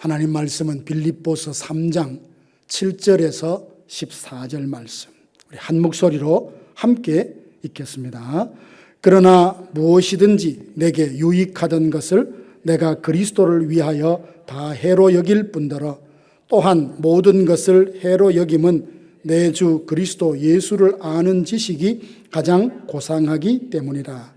하나님 말씀은 빌립보서 3장 7절에서 14절 말씀, 우리 한 목소리로 함께 읽겠습니다. 그러나 무엇이든지 내게 유익하던 것을 내가 그리스도를 위하여 다 해로 여길 뿐더러 또한 모든 것을 해로 여김은 내 주 그리스도 예수를 아는 지식이 가장 고상하기 때문이라.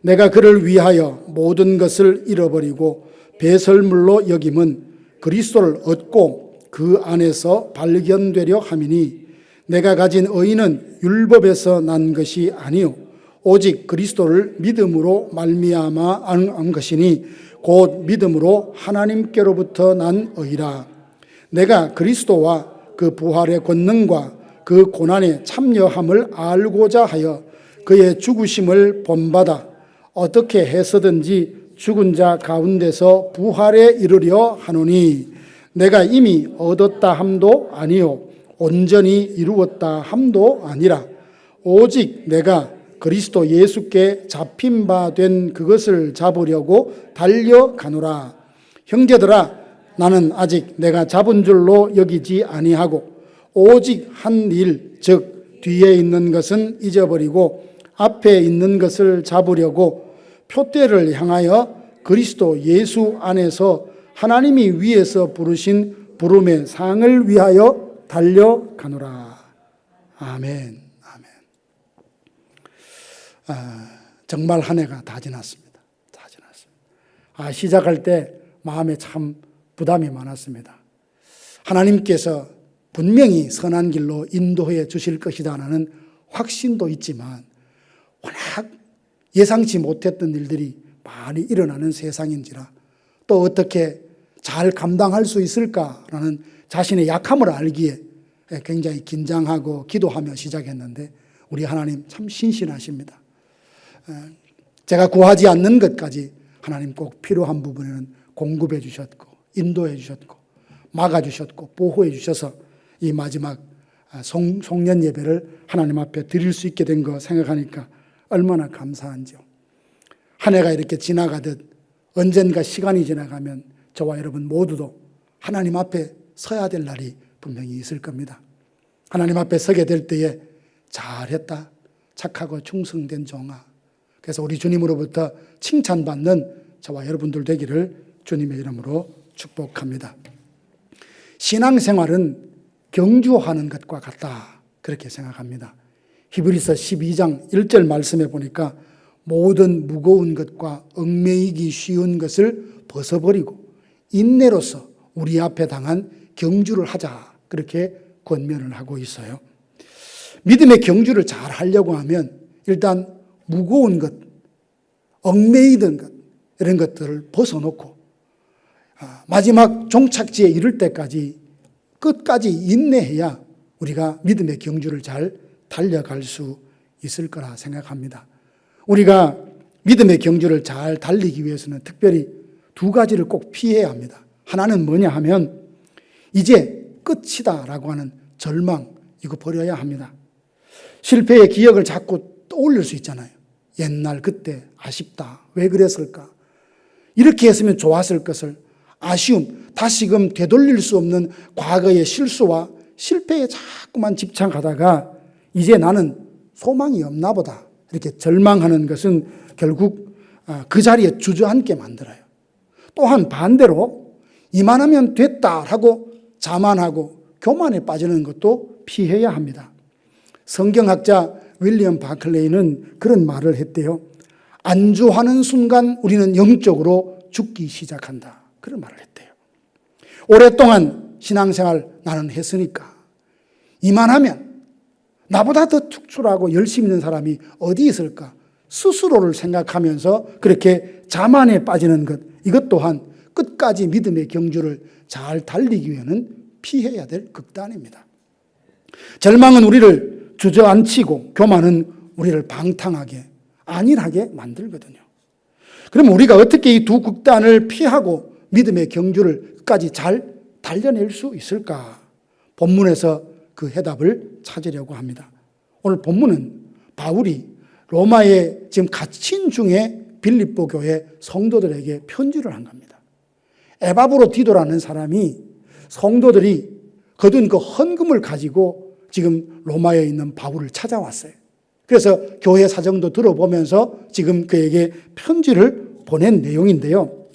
내가 그를 위하여 모든 것을 잃어버리고 배설물로 여김은 그리스도를 얻고 그 안에서 발견되려 함이니 내가 가진 의는 율법에서 난 것이 아니요 오직 그리스도를 믿음으로 말미암아 안 것이니 곧 믿음으로 하나님께로부터 난 의라. 내가 그리스도와 그 부활의 권능과 그 고난에 참여함을 알고자 하여 그의 죽으심을 본받아 어떻게 해서든지 죽은 자 가운데서 부활에 이르려 하노니 내가 이미 얻었다 함도 아니요 온전히 이루었다 함도 아니라 오직 내가 그리스도 예수께 잡힌 바 된 그것을 잡으려고 달려가노라. 형제들아, 나는 아직 내가 잡은 줄로 여기지 아니하고 오직 한 일, 즉 뒤에 있는 것은 잊어버리고 앞에 있는 것을 잡으려고 표대를 향하여 그리스도 예수 안에서 하나님이 위에서 부르신 부름의 상을 위하여 달려가노라. 아멘. 아멘. 정말 한 해가 다 지났습니다. 다 지났습니다. 시작할 때 마음에 참 부담이 많았습니다. 하나님께서 분명히 선한 길로 인도해 주실 것이다라는 확신도 있지만 워낙 예상치 못했던 일들이 많이 일어나는 세상인지라 또 어떻게 잘 감당할 수 있을까라는 자신의 약함을 알기에 굉장히 긴장하고 기도하며 시작했는데 우리 하나님 참 신실하십니다. 제가 구하지 않는 것까지 하나님 꼭 필요한 부분에는 공급해 주셨고 인도해 주셨고 막아주셨고 보호해 주셔서 이 마지막 송년 예배를 하나님 앞에 드릴 수 있게 된 거 생각하니까 얼마나 감사한지요. 한 해가 이렇게 지나가듯 언젠가 시간이 지나가면 저와 여러분 모두도 하나님 앞에 서야 될 날이 분명히 있을 겁니다. 하나님 앞에 서게 될 때에 잘했다, 착하고 충성된 종아. 그래서 우리 주님으로부터 칭찬받는 저와 여러분들 되기를 주님의 이름으로 축복합니다. 신앙생활은 경주하는 것과 같다, 그렇게 생각합니다. 히브리서 12장 1절 말씀에 보니까 모든 무거운 것과 얽매이기 쉬운 것을 벗어버리고 인내로서 우리 앞에 당한 경주를 하자, 그렇게 권면을 하고 있어요. 믿음의 경주를 잘 하려고 하면 일단 무거운 것, 얽매이던 것, 이런 것들을 벗어놓고 마지막 종착지에 이를 때까지 끝까지 인내해야 우리가 믿음의 경주를 잘 달려갈 수 있을 거라 생각합니다. 우리가 믿음의 경주를 잘 달리기 위해서는 특별히 두 가지를 꼭 피해야 합니다. 하나는 뭐냐 하면 이제 끝이다라고 하는 절망, 이거 버려야 합니다. 실패의 기억을 자꾸 떠올릴 수 있잖아요. 옛날 그때 아쉽다, 왜 그랬을까, 이렇게 했으면 좋았을 것을, 아쉬움, 다시금 되돌릴 수 없는 과거의 실수와 실패에 자꾸만 집착하다가 이제 나는 소망이 없나 보다 이렇게 절망하는 것은 결국 그 자리에 주저앉게 만들어요. 또한 반대로 이만하면 됐다라고 자만하고 교만에 빠지는 것도 피해야 합니다. 성경학자 윌리엄 바클레이는 그런 말을 했대요. 안주하는 순간 우리는 영적으로 죽기 시작한다, 그런 말을 했대요. 오랫동안 신앙생활 나는 했으니까 이만하면 나보다 더 특출하고 열심히 있는 사람이 어디 있을까, 스스로를 생각하면서 그렇게 자만에 빠지는 것, 이것 또한 끝까지 믿음의 경주를 잘 달리기 위해서는 피해야 될 극단입니다. 절망은 우리를 주저앉히고 교만은 우리를 방탕하게, 안일하게 만들거든요. 그럼 우리가 어떻게 이 두 극단을 피하고 믿음의 경주를 끝까지 잘 달려낼 수 있을까? 본문에서 그 해답을 찾으려고 합니다. 오늘 본문은 바울이 로마에 지금 갇힌 중에 빌립보 교회 성도들에게 편지를 한 겁니다. 에바브로디도라는 사람이 성도들이 거둔 그 헌금을 가지고 지금 로마에 있는 바울을 찾아왔어요. 그래서 교회 사정도 들어보면서 지금 그에게 편지를 보낸 내용인데요.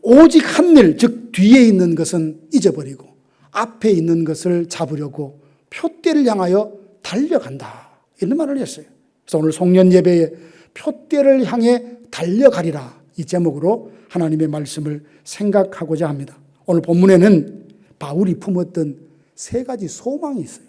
오직 한 일, 즉 뒤에 있는 것은 잊어버리고 앞에 있는 것을 잡으려고 표대를 향하여 달려간다, 이런 말을 했어요. 그래서 오늘 송년 예배에 표대를 향해 달려가리라, 이 제목으로 하나님의 말씀을 생각하고자 합니다. 오늘 본문에는 바울이 품었던 세 가지 소망이 있어요.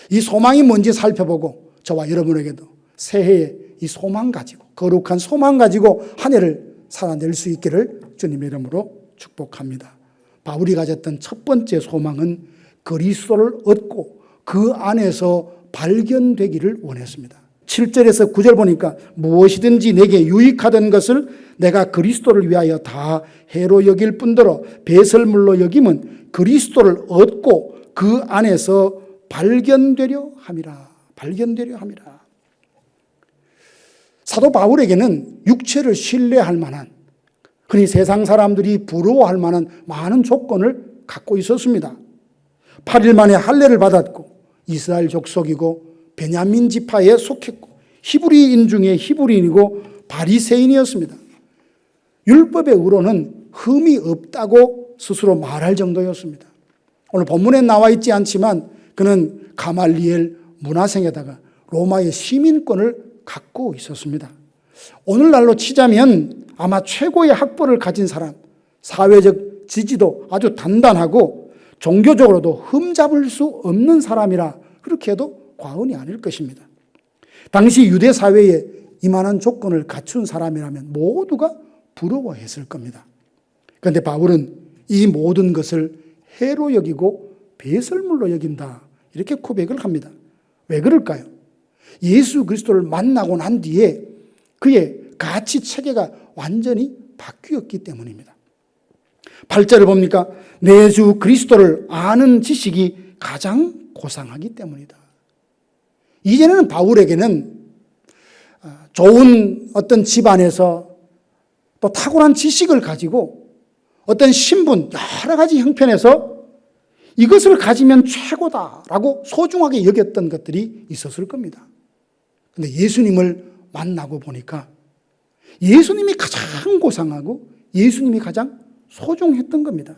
이 소망이 뭔지 살펴보고 저와 여러분에게도 새해에 이 소망 가지고, 거룩한 소망 가지고 한 해를 살아낼 수 있기를 주님의 이름으로 축복합니다. 바울이 가졌던 첫 번째 소망은 그리스도를 얻고 그 안에서 발견되기를 원했습니다. 7절에서 9절 보니까 무엇이든지 내게 유익하던 것을 내가 그리스도를 위하여 다 해로 여길 뿐더러 배설물로 여김은 그리스도를 얻고 그 안에서 발견되려 함이라. 발견되려 함이라. 사도 바울에게는 육체를 신뢰할 만한, 흔히 세상 사람들이 부러워할 만한 많은 조건을 갖고 있었습니다. 8일 만에 할례를 받았고 이스라엘 족속이고 베냐민 지파에 속했고 히브리인 중에 히브리인이고 바리새인이었습니다. 율법의 의로는 흠이 없다고 스스로 말할 정도였습니다. 오늘 본문에 나와 있지 않지만 그는 가말리엘 문화생에다가 로마의 시민권을 갖고 있었습니다. 오늘날로 치자면 아마 최고의 학벌을 가진 사람, 사회적 지지도 아주 단단하고 종교적으로도 흠잡을 수 없는 사람이라 그렇게 해도 과언이 아닐 것입니다. 당시 유대 사회에 이만한 조건을 갖춘 사람이라면 모두가 부러워했을 겁니다. 그런데 바울은 이 모든 것을 해로 여기고 배설물로 여긴다, 이렇게 고백을 합니다. 왜 그럴까요? 예수 그리스도를 만나고 난 뒤에 그의 가치 체계가 완전히 바뀌었기 때문입니다. 8절을 봅니까? 내 주 그리스도를 아는 지식이 가장 고상하기 때문이다. 이제는 바울에게는 좋은 어떤 집안에서 또 탁월한 지식을 가지고 어떤 신분, 여러 가지 형편에서 이것을 가지면 최고다라고 소중하게 여겼던 것들이 있었을 겁니다. 그런데 예수님을 만나고 보니까 예수님이 가장 고상하고 예수님이 가장 소중했던 겁니다.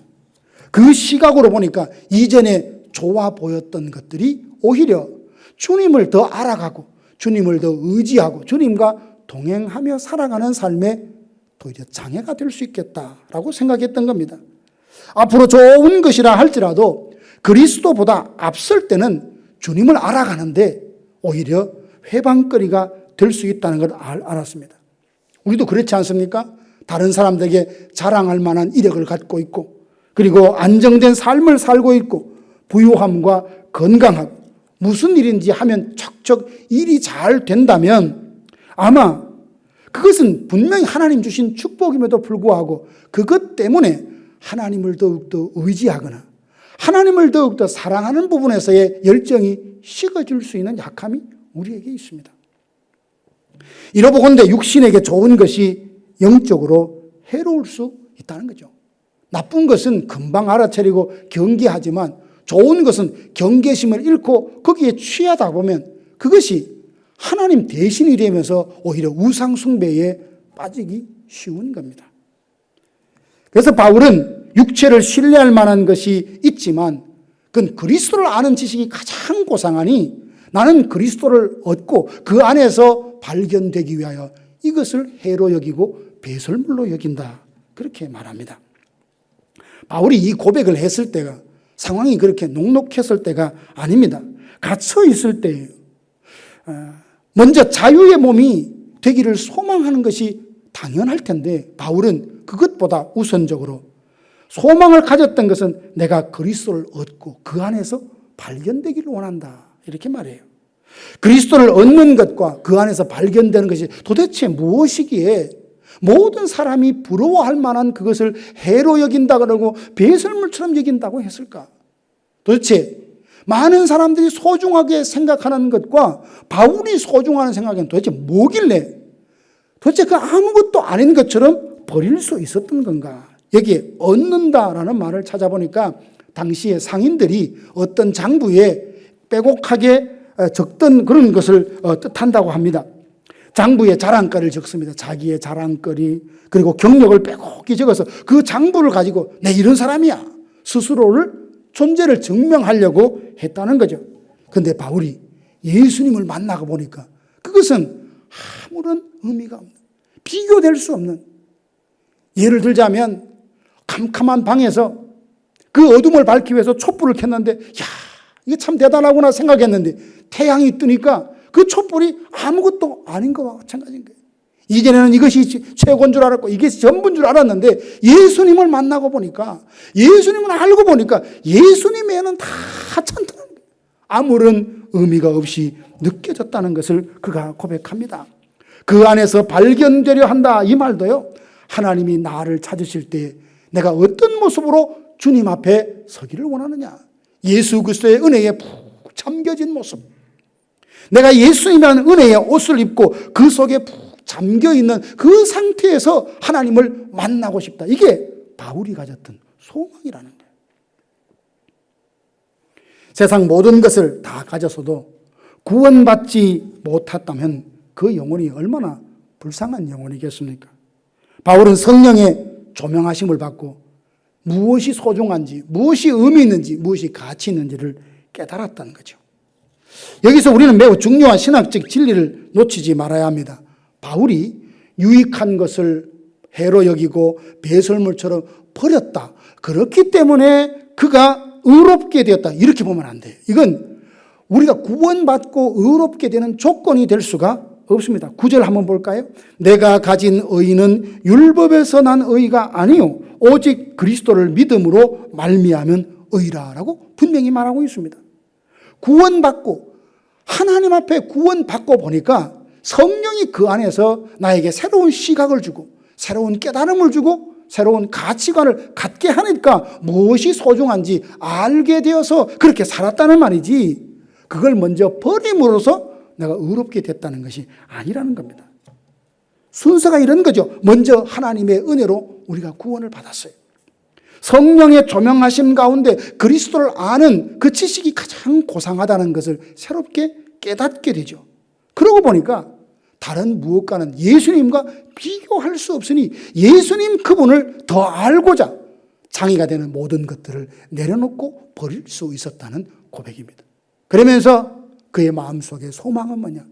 그 시각으로 보니까 이전에 좋아 보였던 것들이 오히려 주님을 더 알아가고 주님을 더 의지하고 주님과 동행하며 살아가는 삶에 도리어 장애가 될 수 있겠다라고 생각했던 겁니다. 앞으로 좋은 것이라 할지라도 그리스도보다 앞설 때는 주님을 알아가는데 오히려 회방거리가 될 수 있다는 걸 알았습니다. 우리도 그렇지 않습니까? 다른 사람들에게 자랑할 만한 이력을 갖고 있고 그리고 안정된 삶을 살고 있고 부유함과 건강하고 무슨 일인지 하면 척척 일이 잘 된다면 아마 그것은 분명히 하나님 주신 축복임에도 불구하고 그것 때문에 하나님을 더욱더 의지하거나 하나님을 더욱더 사랑하는 부분에서의 열정이 식어질 수 있는 약함이 우리에게 있습니다. 이러보건대 육신에게 좋은 것이 영적으로 해로울 수 있다는 거죠. 나쁜 것은 금방 알아차리고 경계하지만 좋은 것은 경계심을 잃고 거기에 취하다 보면 그것이 하나님 대신이 되면서 오히려 우상 숭배에 빠지기 쉬운 겁니다. 그래서 바울은 육체를 신뢰할 만한 것이 있지만 그건 그리스도를 아는 지식이 가장 고상하니 나는 그리스도를 얻고 그 안에서 발견되기 위하여 이것을 해로 여기고 배설물로 여긴다, 그렇게 말합니다. 바울이 이 고백을 했을 때가 상황이 그렇게 녹록했을 때가 아닙니다. 갇혀 있을 때예요. 먼저 자유의 몸이 되기를 소망하는 것이 당연할 텐데 바울은 그것보다 우선적으로 소망을 가졌던 것은 내가 그리스도를 얻고 그 안에서 발견되기를 원한다, 이렇게 말해요. 그리스도를 얻는 것과 그 안에서 발견되는 것이 도대체 무엇이기에 모든 사람이 부러워할 만한 그것을 해로 여긴다 그러고 배설물처럼 여긴다고 했을까? 도대체 많은 사람들이 소중하게 생각하는 것과 바울이 소중하는 생각은 도대체 뭐길래 도대체 그 아무것도 아닌 것처럼 버릴 수 있었던 건가? 여기에 얻는다라는 말을 찾아보니까 당시의 상인들이 어떤 장부에 빼곡하게 적던 그런 것을 뜻한다고 합니다. 장부에 자랑거리를 적습니다. 자기의 자랑거리, 그리고 경력을 빼곡히 적어서 그 장부를 가지고 내 이런 사람이야 스스로를 존재를 증명하려고 했다는 거죠. 그런데 바울이 예수님을 만나고 보니까 그것은 아무런 의미가 없는, 비교될 수 없는, 예를 들자면 캄캄한 방에서 그 어둠을 밝히기 위해서 촛불을 켰는데 야, 이게 참 대단하구나 생각했는데 태양이 뜨니까 그 촛불이 아무것도 아닌 것과 마찬가지인 거예요. 이전에는 이것이 최고인 줄 알았고 이게 전부인 줄 알았는데 예수님을 만나고 보니까, 예수님을 알고 보니까 예수님에는 다 하찮다는 거예요. 아무런 의미가 없이 느껴졌다는 것을 그가 고백합니다. 그 안에서 발견되려 한다 이 말도요, 하나님이 나를 찾으실 때 내가 어떤 모습으로 주님 앞에 서기를 원하느냐, 예수 그리스도의 은혜에 푹 잠겨진 모습, 내가 예수님이라는 은혜의 옷을 입고 그 속에 푹 잠겨있는 그 상태에서 하나님을 만나고 싶다. 이게 바울이 가졌던 소망이라는 거예요. 세상 모든 것을 다 가졌어도 구원받지 못했다면 그 영혼이 얼마나 불쌍한 영혼이겠습니까? 바울은 성령의 조명하심을 받고 무엇이 소중한지, 무엇이 의미 있는지, 무엇이 가치 있는지를 깨달았다는 거죠. 여기서 우리는 매우 중요한 신학적 진리를 놓치지 말아야 합니다. 바울이 유익한 것을 해로 여기고 배설물처럼 버렸다, 그렇기 때문에 그가 의롭게 되었다, 이렇게 보면 안 돼요. 이건 우리가 구원받고 의롭게 되는 조건이 될 수가 없습니다. 9절 한번 볼까요? 내가 가진 의는 율법에서 난 의가 아니요 오직 그리스도를 믿음으로 말미암은 의라라고 분명히 말하고 있습니다. 구원받고 하나님 앞에 구원받고 보니까 성령이 그 안에서 나에게 새로운 시각을 주고 새로운 깨달음을 주고 새로운 가치관을 갖게 하니까 무엇이 소중한지 알게 되어서 그렇게 살았다는 말이지, 그걸 먼저 버림으로써 내가 의롭게 됐다는 것이 아니라는 겁니다. 순서가 이런 거죠. 먼저 하나님의 은혜로 우리가 구원을 받았어요. 성령의 조명하심 가운데 그리스도를 아는 그 지식이 가장 고상하다는 것을 새롭게 깨닫게 되죠. 그러고 보니까 다른 무엇과는 예수님과 비교할 수 없으니 예수님 그분을 더 알고자 장애가 되는 모든 것들을 내려놓고 버릴 수 있었다는 고백입니다. 그러면서 그의 마음속의 소망은 뭐냐?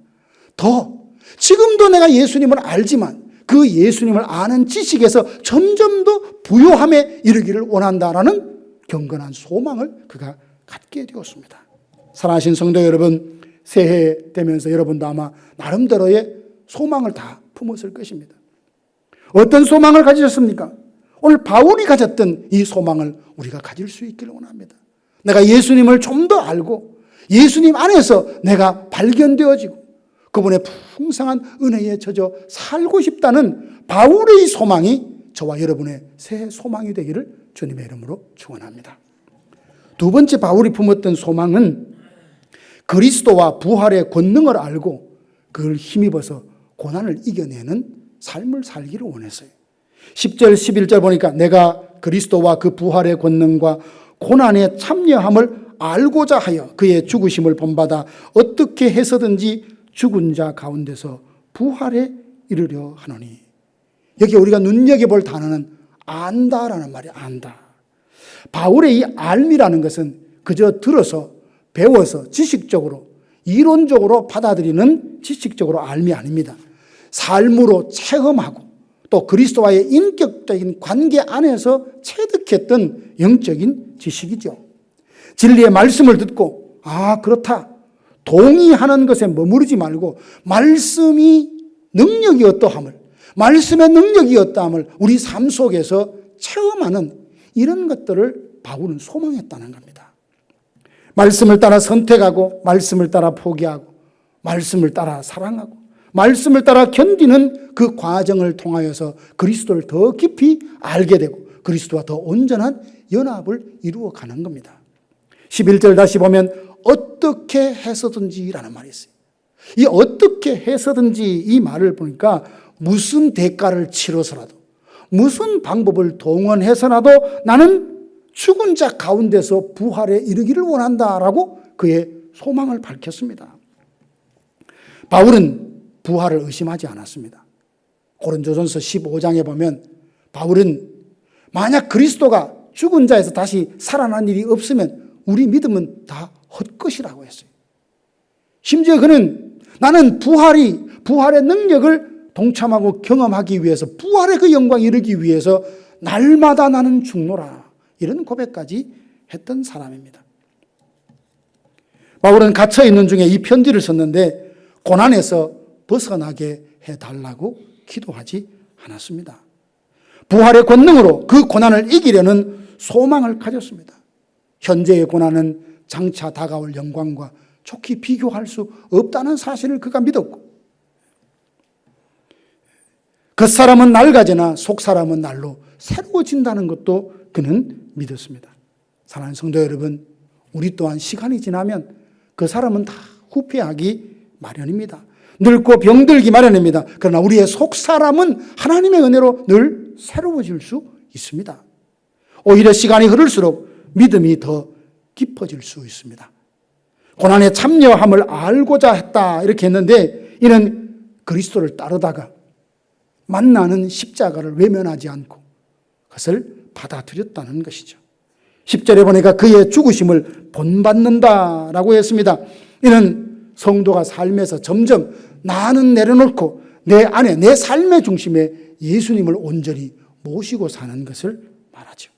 지금도 내가 예수님을 알지만 그 예수님을 아는 지식에서 점점 더 부요함에 이르기를 원한다라는 경건한 소망을 그가 갖게 되었습니다. 사랑하신 성도 여러분, 새해 되면서 여러분도 아마 나름대로의 소망을 다 품었을 것입니다. 어떤 소망을 가지셨습니까? 오늘 바울이 가졌던 이 소망을 우리가 가질 수 있기를 원합니다. 내가 예수님을 좀 더 알고 예수님 안에서 내가 발견되어지고 그분의 풍성한 은혜에 젖어 살고 싶다는 바울의 소망이 저와 여러분의 새 소망이 되기를 주님의 이름으로 축원합니다. 두 번째 바울이 품었던 소망은 그리스도와 부활의 권능을 알고 그걸 힘입어서 고난을 이겨내는 삶을 살기를 원했어요. 10절 11절 보니까 내가 그리스도와 그 부활의 권능과 고난에 참여함을 알고자 하여 그의 죽으심을 본받아 어떻게 해서든지 죽은 자 가운데서 부활에 이르려 하노니. 여기 우리가 눈여겨볼 단어는 안다라는 말이에요. 안다. 바울의 이 알미라는 것은 그저 들어서 배워서 지식적으로 이론적으로 받아들이는 지식적으로 알미 아닙니다. 삶으로 체험하고 또 그리스도와의 인격적인 관계 안에서 체득했던 영적인 지식이죠. 진리의 말씀을 듣고 그렇다, 동의하는 것에 머무르지 말고 말씀이 능력이 어떠함을, 말씀의 능력이 어떠함을 우리 삶 속에서 체험하는 이런 것들을 바울은 소망했다는 겁니다. 말씀을 따라 선택하고 말씀을 따라 포기하고 말씀을 따라 사랑하고 말씀을 따라 견디는 그 과정을 통하여서 그리스도를 더 깊이 알게 되고 그리스도와 더 온전한 연합을 이루어가는 겁니다. 11절 다시 보면 어떻게 해서든지라는 말이 있어요. 이 어떻게 해서든지 이 말을 보니까 무슨 대가를 치러서라도 무슨 방법을 동원해서라도 나는 죽은 자 가운데서 부활에 이르기를 원한다라고 그의 소망을 밝혔습니다. 바울은 부활을 의심하지 않았습니다. 고린도전서 15장에 보면 바울은 만약 그리스도가 죽은 자에서 다시 살아난 일이 없으면 우리 믿음은 다 헛것이라고 했어요. 심지어 그는 나는 부활의 능력을 동참하고 경험하기 위해서, 부활의 그 영광에 이르기 위해서 날마다 나는 죽노라, 이런 고백까지 했던 사람입니다. 바울은 갇혀있는 중에 이 편지를 썼는데 고난에서 벗어나게 해달라고 기도하지 않았습니다. 부활의 권능으로 그 고난을 이기려는 소망을 가졌습니다. 현재의 고난은 장차 다가올 영광과 좋게 비교할 수 없다는 사실을 그가 믿었고, 겉사람은 낡아지나 속사람은 날로 새로워진다는 것도 그는 믿었습니다. 사랑하는 성도 여러분, 우리 또한 시간이 지나면 그 사람은 다 후퇴하기 마련입니다. 늙고 병들기 마련입니다. 그러나 우리의 속사람은 하나님의 은혜로 늘 새로워질 수 있습니다. 오히려 시간이 흐를수록 믿음이 더 깊어질 수 있습니다. 고난에 참여함을 알고자 했다, 이렇게 했는데 이는 그리스도를 따르다가 만나는 십자가를 외면하지 않고 그것을 받아들였다는 것이죠. 10절에 보니까 그의 죽으심을 본받는다라고 했습니다. 이는 성도가 삶에서 점점 나는 내려놓고 내 안에, 내 삶의 중심에 예수님을 온전히 모시고 사는 것을 말하죠.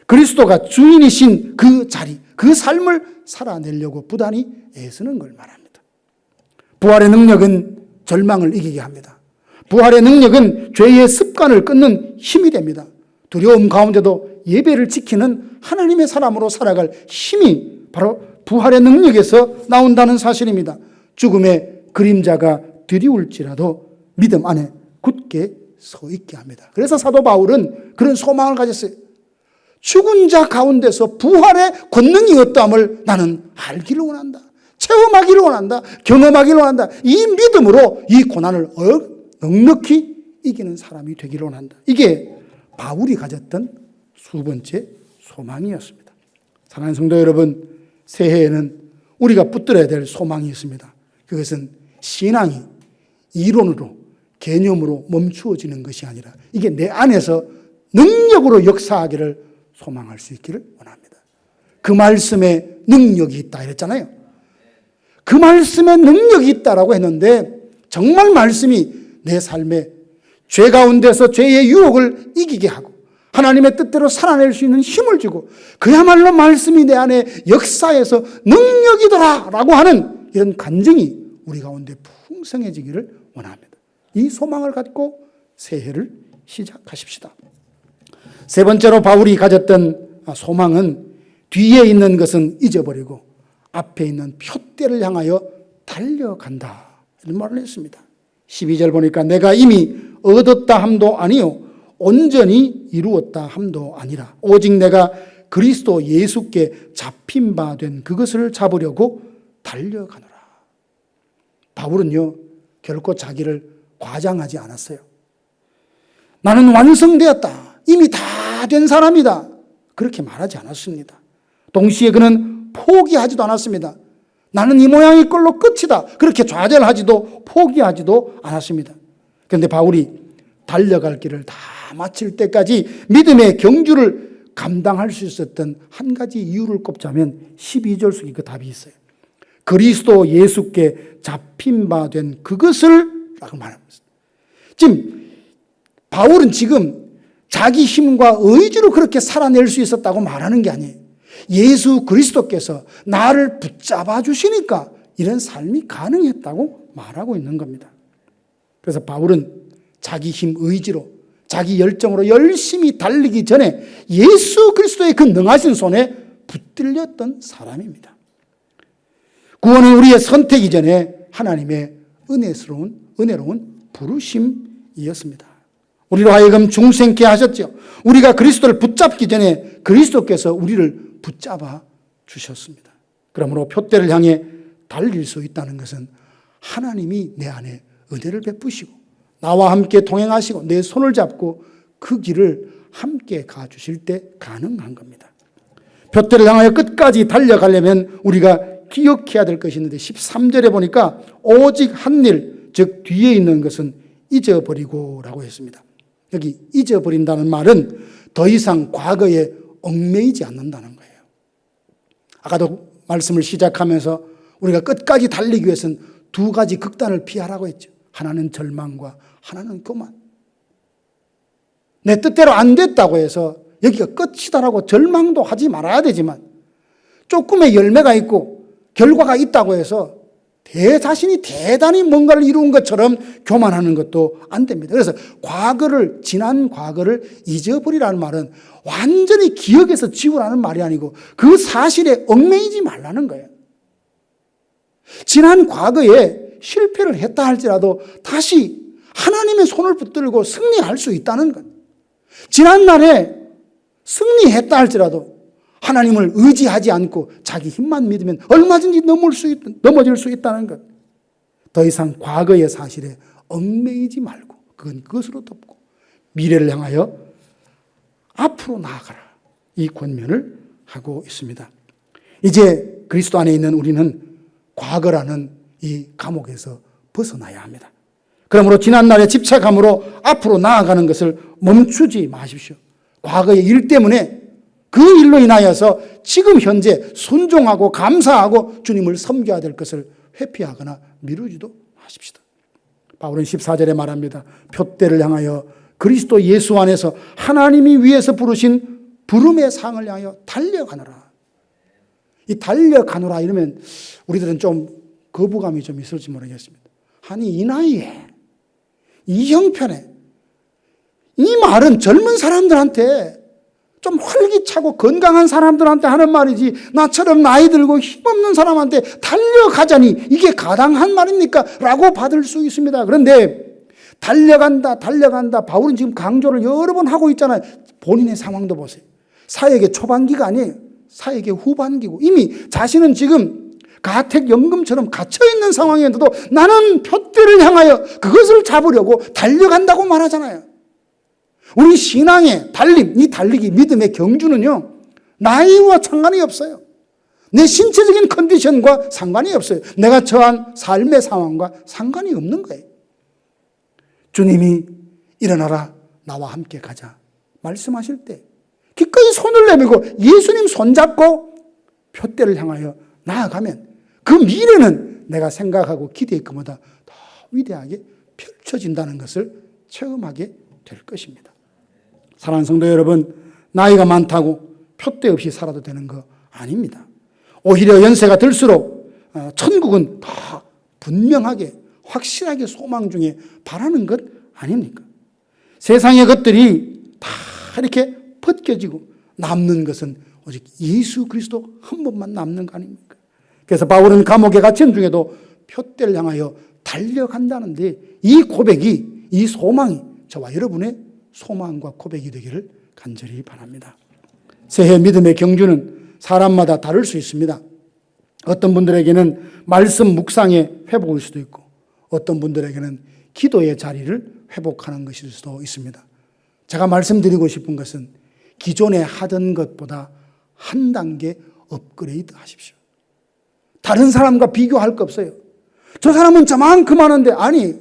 그리스도가 주인이신 그 자리, 그 삶을 살아내려고 부단히 애쓰는 걸 말합니다. 부활의 능력은 절망을 이기게 합니다. 부활의 능력은 죄의 습관을 끊는 힘이 됩니다. 두려움 가운데도 예배를 지키는 하나님의 사람으로 살아갈 힘이 바로 부활의 능력에서 나온다는 사실입니다. 죽음의 그림자가 드리울지라도 믿음 안에 굳게 서 있게 합니다. 그래서 사도 바울은 그런 소망을 가졌어요. 죽은 자 가운데서 부활의 권능이 어떠함을 나는 알기를 원한다. 체험하기를 원한다. 경험하기를 원한다. 이 믿음으로 이 고난을 넉넉히 이기는 사람이 되기를 원한다. 이게 바울이 가졌던 두 번째 소망이었습니다. 사랑하는 성도 여러분, 새해에는 우리가 붙들어야 될 소망이 있습니다. 그것은 신앙이 이론으로, 개념으로 멈추어지는 것이 아니라 이게 내 안에서 능력으로 역사하기를 소망할 수 있기를 원합니다. 그 말씀에 능력이 있다 이랬잖아요. 그 말씀에 능력이 있다라고 했는데 정말 말씀이 내 삶에 죄 가운데서 죄의 유혹을 이기게 하고 하나님의 뜻대로 살아낼 수 있는 힘을 주고 그야말로 말씀이 내 안에 역사에서 능력이더라 라고 하는 이런 간증이 우리 가운데 풍성해지기를 원합니다. 이 소망을 갖고 새해를 시작하십시다. 세 번째로 바울이 가졌던 소망은 뒤에 있는 것은 잊어버리고 앞에 있는 표대를 향하여 달려간다, 이런 말을 했습니다. 12절 보니까 내가 이미 얻었다 함도 아니요 온전히 이루었다 함도 아니라 오직 내가 그리스도 예수께 잡힌 바 된 그것을 잡으려고 달려가노라. 바울은요 결코 자기를 과장하지 않았어요. 나는 완성되었다, 이미 다 된 사람이다, 그렇게 말하지 않았습니다. 동시에 그는 포기하지도 않았습니다. 나는 이 모양의 걸로 끝이다, 그렇게 좌절하지도 포기하지도 않았습니다. 그런데 바울이 달려갈 길을 다 마칠 때까지 믿음의 경주를 감당할 수 있었던 한 가지 이유를 꼽자면 12절 속에 그 답이 있어요. 그리스도 예수께 잡힌 바 된 그것을 라고 말합니다. 지금 바울은 지금 자기 힘과 의지로 그렇게 살아낼 수 있었다고 말하는 게 아니에요. 예수 그리스도께서 나를 붙잡아 주시니까 이런 삶이 가능했다고 말하고 있는 겁니다. 그래서 바울은 자기 힘 의지로, 자기 열정으로 열심히 달리기 전에 예수 그리스도의 그 능하신 손에 붙들렸던 사람입니다. 구원은 우리의 선택 이전에 하나님의 은혜로운 부르심이었습니다. 우리로 하여금 중생케 하셨죠. 우리가 그리스도를 붙잡기 전에 그리스도께서 우리를 붙잡아 주셨습니다. 그러므로 표대를 향해 달릴 수 있다는 것은 하나님이 내 안에 은혜를 베푸시고 나와 함께 동행하시고 내 손을 잡고 그 길을 함께 가주실 때 가능한 겁니다. 둯대를 향하여 끝까지 달려가려면 우리가 기억해야 될 것이 있는데 13절에 보니까 오직 한 일, 즉 뒤에 있는 것은 잊어버리고 라고 했습니다. 여기 잊어버린다는 말은 더 이상 과거에 얽매이지 않는다는 거예요. 아까도 말씀을 시작하면서 우리가 끝까지 달리기 위해서는 두 가지 극단을 피하라고 했죠. 하나는 절망과 하나는 교만. 내 뜻대로 안 됐다고 해서 여기가 끝이다라고 절망도 하지 말아야 되지만 조금의 열매가 있고 결과가 있다고 해서 자신이 대단히 뭔가를 이룬 것처럼 교만하는 것도 안 됩니다. 그래서 지난 과거를 잊어버리라는 말은 완전히 기억에서 지우라는 말이 아니고 그 사실에 얽매이지 말라는 거예요. 지난 과거에 실패를 했다 할지라도 다시 하나님의 손을 붙들고 승리할 수 있다는 것. 지난날에 승리했다 할지라도 하나님을 의지하지 않고 자기 힘만 믿으면 얼마든지 넘어질 수 있다는 것. 더 이상 과거의 사실에 얽매이지 말고 그건 그것으로 덮고 미래를 향하여 앞으로 나아가라. 이 권면을 하고 있습니다. 이제 그리스도 안에 있는 우리는 과거라는 이 감옥에서 벗어나야 합니다. 그러므로 지난날에 집착함으로 앞으로 나아가는 것을 멈추지 마십시오. 과거의 일 때문에 그 일로 인하여서 지금 현재 순종하고 감사하고 주님을 섬겨야 될 것을 회피하거나 미루지도 마십시다. 바울은 14절에 말합니다. 둯대를 향하여 그리스도 예수 안에서 하나님이 위에서 부르신 부름의 상을 향하여 달려가노라. 이 달려가노라 이러면 우리들은 좀 거부감이 좀 있을지 모르겠습니다. 아니 이 나이에 이 형편에 이 말은 젊은 사람들한테 좀 활기차고 건강한 사람들한테 하는 말이지 나처럼 나이 들고 힘없는 사람한테 달려가자니 이게 가당한 말입니까? 라고 받을 수 있습니다. 그런데 달려간다 바울은 지금 강조를 여러 번 하고 있잖아요. 본인의 상황도 보세요. 사역의 초반기가 아니에요. 사역의 후반기고 이미 자신은 지금 가택연금처럼 갇혀있는 상황인데도 나는 둯대를 향하여 그것을 잡으려고 달려간다고 말하잖아요. 우리 신앙의 달림, 이 달리기, 믿음의 경주는요, 나이와 상관이 없어요. 내 신체적인 컨디션과 상관이 없어요. 내가 처한 삶의 상황과 상관이 없는 거예요. 주님이 일어나라, 나와 함께 가자 말씀하실 때 기꺼이 손을 내밀고 예수님 손잡고 둯대를 향하여 나아가면 그 미래는 내가 생각하고 기대했기보다 더 위대하게 펼쳐진다는 것을 체험하게 될 것입니다. 사랑하는 성도 여러분, 나이가 많다고 푯대 없이 살아도 되는 거 아닙니다. 오히려 연세가 들수록 천국은 더 분명하게 확실하게 소망 중에 바라는 것 아닙니까? 세상의 것들이 다 이렇게 벗겨지고 남는 것은 오직 예수 그리스도 한 번만 남는 거 아닙니까? 그래서 바울은 감옥에 갇힌 중에도 푯대를 향하여 달려간다는데 이 고백이, 이 소망이 저와 여러분의 소망과 고백이 되기를 간절히 바랍니다. 새해 믿음의 경주는 사람마다 다를 수 있습니다. 어떤 분들에게는 말씀 묵상의 회복일 수도 있고 어떤 분들에게는 기도의 자리를 회복하는 것일 수도 있습니다. 제가 말씀드리고 싶은 것은 기존에 하던 것보다 한 단계 업그레이드 하십시오. 다른 사람과 비교할 거 없어요. 저 사람은 저만큼 하는데 아니,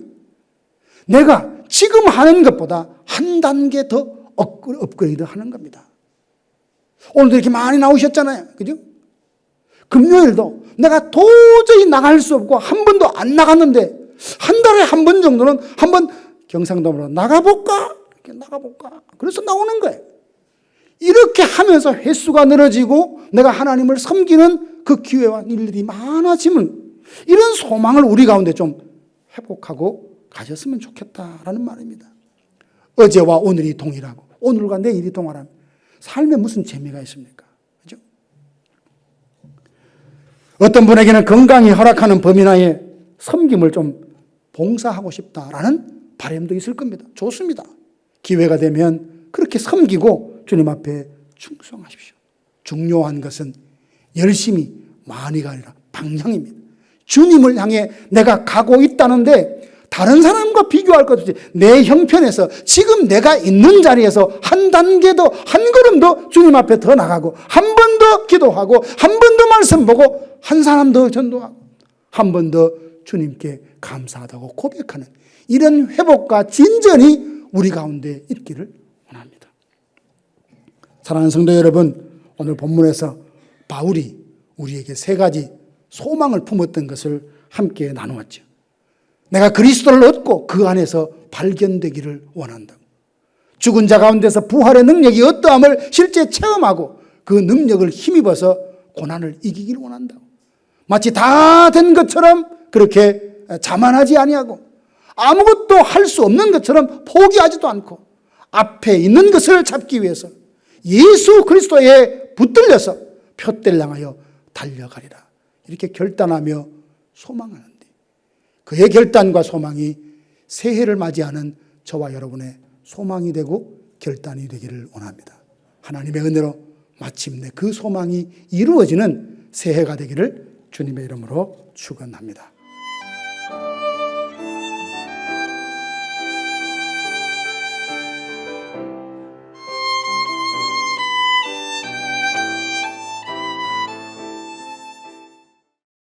내가 지금 하는 것보다 한 단계 더 업그레이드 하는 겁니다. 오늘도 이렇게 많이 나오셨잖아요. 그죠? 금요일도 내가 도저히 나갈 수 없고 한 번도 안 나갔는데 한 달에 한 번 정도는 한번 경상도로 나가볼까? 이렇게 나가볼까? 그래서 나오는 거예요. 이렇게 하면서 횟수가 늘어지고 내가 하나님을 섬기는 그 기회와 일들이 많아지면 이런 소망을 우리 가운데 좀 회복하고 가졌으면 좋겠다라는 말입니다. 어제와 오늘이 동일하고 오늘과 내일이 동일하면 삶에 무슨 재미가 있습니까? 그죠? 어떤 분에게는 건강이 허락하는 범위 내에 섬김을 좀 봉사하고 싶다라는 바람도 있을 겁니다. 좋습니다. 기회가 되면 그렇게 섬기고 주님 앞에 충성하십시오. 중요한 것은 열심히 많이가 아니라 방향입니다. 주님을 향해 내가 가고 있다는데 다른 사람과 비교할 것 없이 내 형편에서 지금 내가 있는 자리에서 한 단계 더, 한 걸음 더 주님 앞에 더 나가고, 한 번 더 기도하고, 한 번 더 말씀 보고, 한 사람 더 전도하고, 한 번 더 주님께 감사하다고 고백하는 이런 회복과 진전이 우리 가운데 있기를 원합니다. 사랑하는 성도 여러분, 오늘 본문에서 바울이 우리에게 세 가지 소망을 품었던 것을 함께 나누었죠. 내가 그리스도를 얻고 그 안에서 발견되기를 원한다고. 죽은 자 가운데서 부활의 능력이 어떠함을 실제 체험하고 그 능력을 힘입어서 고난을 이기기를 원한다고. 마치 다 된 것처럼 그렇게 자만하지 아니하고 아무것도 할 수 없는 것처럼 포기하지도 않고 앞에 있는 것을 잡기 위해서 예수 그리스도에 붙들려서 표대를 향하여 달려가리라. 이렇게 결단하며 소망하는데, 그의 결단과 소망이 새해를 맞이하는 저와 여러분의 소망이 되고 결단이 되기를 원합니다. 하나님의 은혜로 마침내 그 소망이 이루어지는 새해가 되기를 주님의 이름으로 축원합니다.